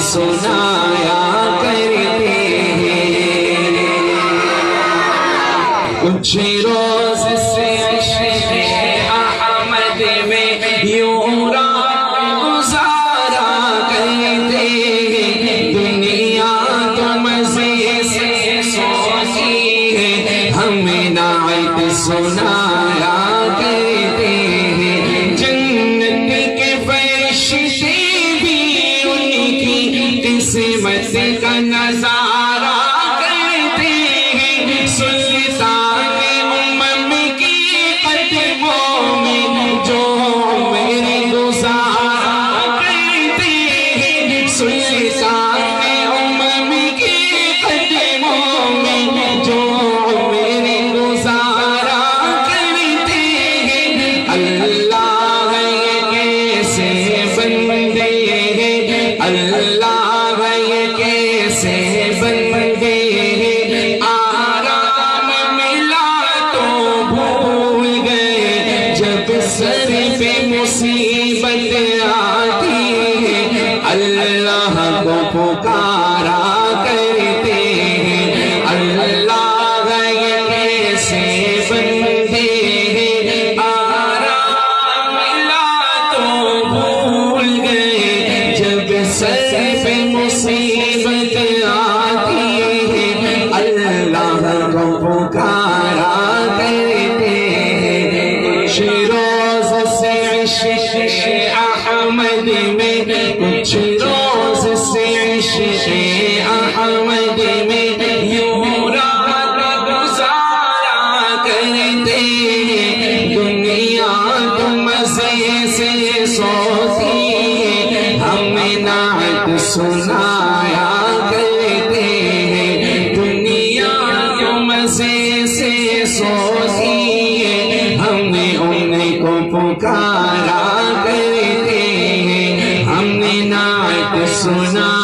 سنایا کرتے ہیں۔ کچھ روز سے عشق احمد میں یوں رات گزارا کرتے ہیں۔ دنیا تو مزے سے سوچی ہے، ہمیں نعت سنایا کرتے ہیں۔ جنت کے فرشتے بھی ان کی قسمت کا نظارہ کرتے ہیں۔ سلطان امم کی قدموں میں جو عمر گزارا کرتے ہیں۔ سلطان امم کی قدموں میں جو عمر گزارا کرتے ہیں۔ اللہ یہ کیسے بندے ہیں، اللہ یہ کیسے بندے ہیں، آرام ملا تو بھول گئے جب سر پہ مصیبت آتی ہے۔ اللہ کو پکارا کرتے ہیں، اللہ یہ کیسے بندے ہیں، آرام ملا تو بھول گئے جب سر پہ مصیبت آتی ہے۔ اللہ کو پکارا کرتے ہیں۔ کچھ روز سے عشق احمد میں، کچھ روز سے عشق احمد میں یوں رات گزارا کرتے ہیں۔ دنیا تو مزے سے سوتی ہے، ہمیں نعت سنایا کرتے ہیں۔ دنیا تو مزے سے سوتی ہے، ہمیں ان کو پکارا کرتے ہیں۔ ہم نے نعت سنا